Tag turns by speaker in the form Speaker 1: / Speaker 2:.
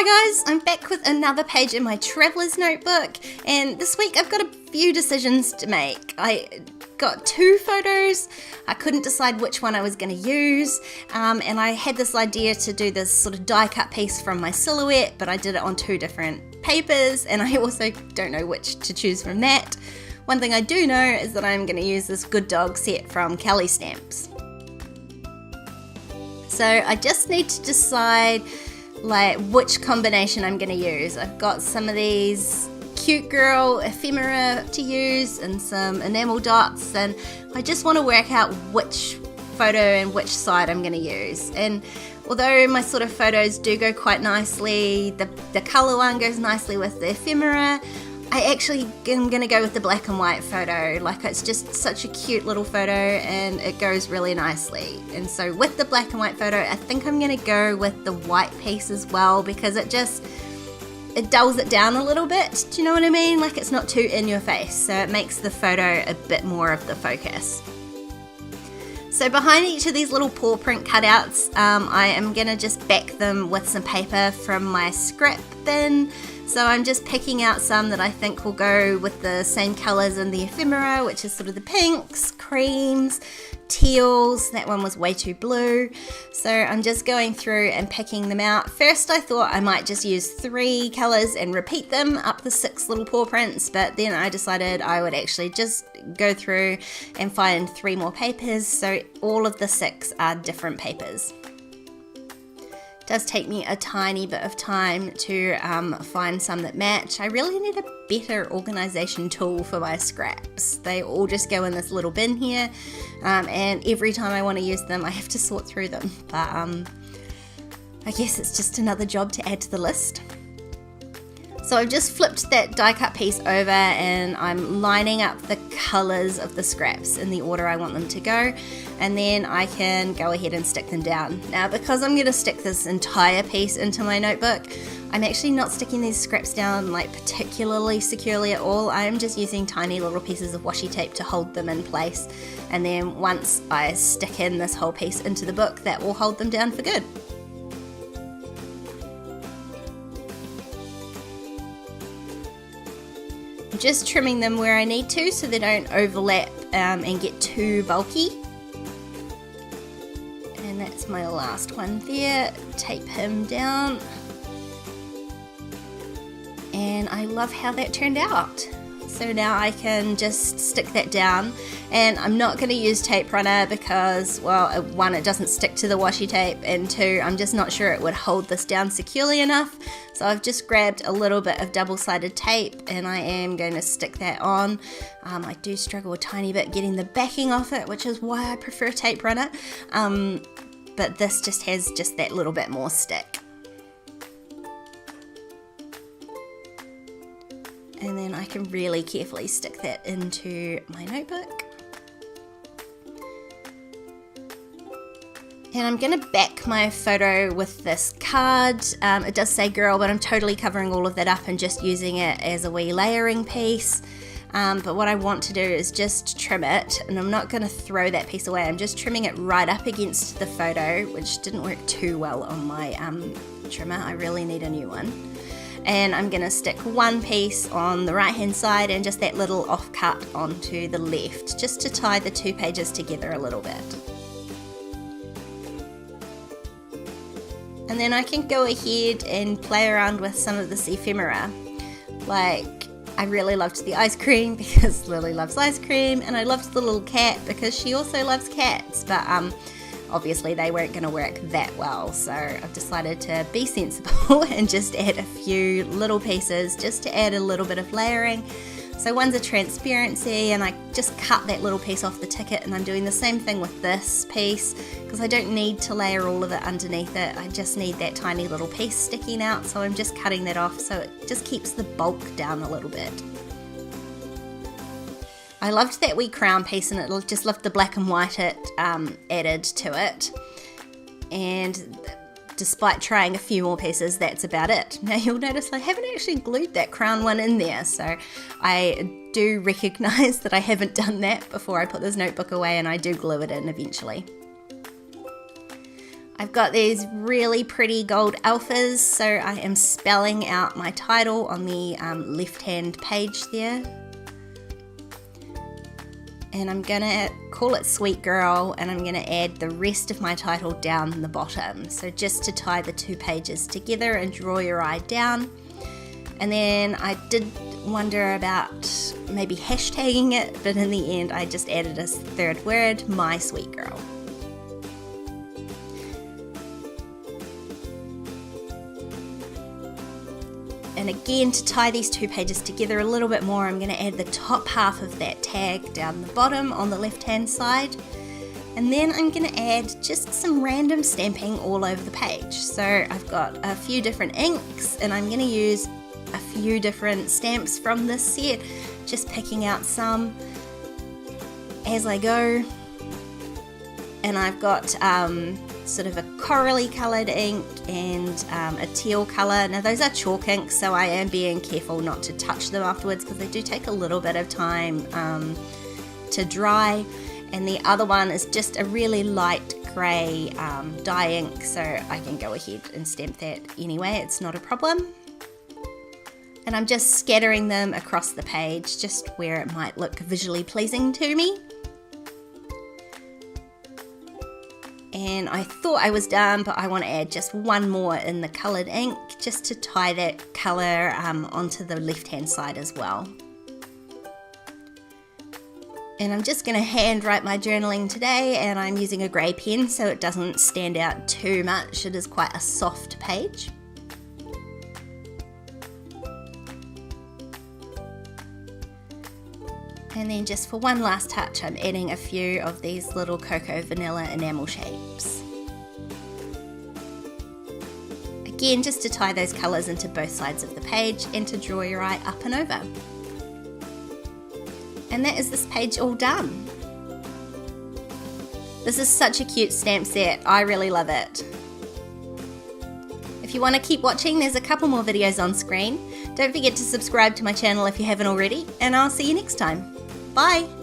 Speaker 1: Hi guys, I'm back with another page in my traveler's notebook, and this week I've got a few decisions to make. I got two photos, I couldn't decide which one I was going to use, and I had this idea to do this sort of die cut piece from my silhouette, but I did it on two different papers, and I also don't know which to choose from that. One thing I do know is that I'm going to use this Good Dog set from Kelly Stamps. So I just need to decide which combination I'm going to use. I've got some of these cute girl ephemera to use and some enamel dots, and I just want to work out which photo and which side I'm going to use. And although my sort of photos do go quite nicely, the colour one goes nicely with the ephemera, I actually am going to go with the black and white photo. It's just such a cute little photo and it goes really nicely. And so with the black and white photo, I think I'm going to go with the white piece as well, because it dulls it down a little bit. Do you know what I mean? It's not too in your face, so it makes the photo a bit more of the focus. So behind each of these little paw print cutouts, I am going to just back them with some paper from my scrap bin. So I'm just picking out some that I think will go with the same colours in the ephemera, which is sort of the pinks, creams, teals. That one was way too blue. So I'm just going through and picking them out. First I thought I might just use 3 colours and repeat them up the 6 little paw prints, but then I decided I would actually just go through and find 3 more papers, so all of the 6 are different papers. Does take me a tiny bit of time to find some that match. I really need a better organisation tool for my scraps. They all just go in this little bin here, and every time I want to use them I have to sort through them, but I guess it's just another job to add to the list. So I've just flipped that die cut piece over and I'm lining up the colours of the scraps in the order I want them to go, and then I can go ahead and stick them down. Now, because I'm going to stick this entire piece into my notebook, I'm actually not sticking these scraps down particularly securely at all. I'm just using tiny little pieces of washi tape to hold them in place, and then once I stick in this whole piece into the book, that will hold them down for good. Just trimming them where I need to so they don't overlap and get too bulky. And that's my last one there. Tape him down. And I love how that turned out. So now I can just stick that down, and I'm not going to use tape runner because, well, 1, it doesn't stick to the washi tape, and 2, I'm just not sure it would hold this down securely enough. So I've just grabbed a little bit of double-sided tape and I am going to stick that on. I do struggle a tiny bit getting the backing off it, which is why I prefer tape runner, but this just has just that little bit more stick. And then I can really carefully stick that into my notebook. And I'm going to back my photo with this card. It does say girl, but I'm totally covering all of that up and just using it as a wee layering piece. But what I want to do is just trim it, and I'm not going to throw that piece away. I'm just trimming it right up against the photo, which didn't work too well on my trimmer. I really need a new one. And I'm going to stick one piece on the right hand side and just that little offcut onto the left, just to tie the 2 pages together a little bit. And then I can go ahead and play around with some of this ephemera. I really loved the ice cream because Lily loves ice cream, and I loved the little cat because she also loves cats, but obviously they weren't going to work that well, so I've decided to be sensible and just add a few little pieces just to add a little bit of layering. So one's a transparency, and I just cut that little piece off the ticket, and I'm doing the same thing with this piece because I don't need to layer all of it underneath it. I just need that tiny little piece sticking out, so I'm just cutting that off so it just keeps the bulk down a little bit. I loved that wee crown piece, and it'll just left the black and white it added to it. And despite trying a few more pieces, that's about it. Now you'll notice I haven't actually glued that crown one in there, so I do recognise that I haven't done that before I put this notebook away, and I do glue it in eventually. I've got these really pretty gold alphas, so I am spelling out my title on the left-hand page there. And I'm gonna call it Sweet Girl, and I'm gonna add the rest of my title down the bottom. So just to tie the two pages together and draw your eye down. And then I did wonder about maybe hashtagging it, but in the end I just added a third word, My Sweet Girl. And again, to tie these two pages together a little bit more, I'm going to add the top half of that tag down the bottom on the left hand side. And then I'm going to add just some random stamping all over the page. So I've got a few different inks, and I'm going to use a few different stamps from this set, just picking out some as I go. And I've got sort of a corally coloured ink and a teal colour. Now those are chalk inks, so I am being careful not to touch them afterwards because they do take a little bit of time to dry. And the other one is just a really light grey dye ink, so I can go ahead and stamp that anyway, it's not a problem. And I'm just scattering them across the page, just where it might look visually pleasing to me. And I thought I was done, but I want to add just one more in the coloured ink, just to tie that colour onto the left hand side as well. And I'm just going to hand write my journaling today, and I'm using a grey pen so it doesn't stand out too much. It is quite a soft page. And then just for one last touch, I'm adding a few of these little cocoa vanilla enamel shapes. Again, just to tie those colours into both sides of the page and to draw your eye up and over. And that is this page all done. This is such a cute stamp set, I really love it. If you want to keep watching, there's a couple more videos on screen. Don't forget to subscribe to my channel if you haven't already, and I'll see you next time. Bye!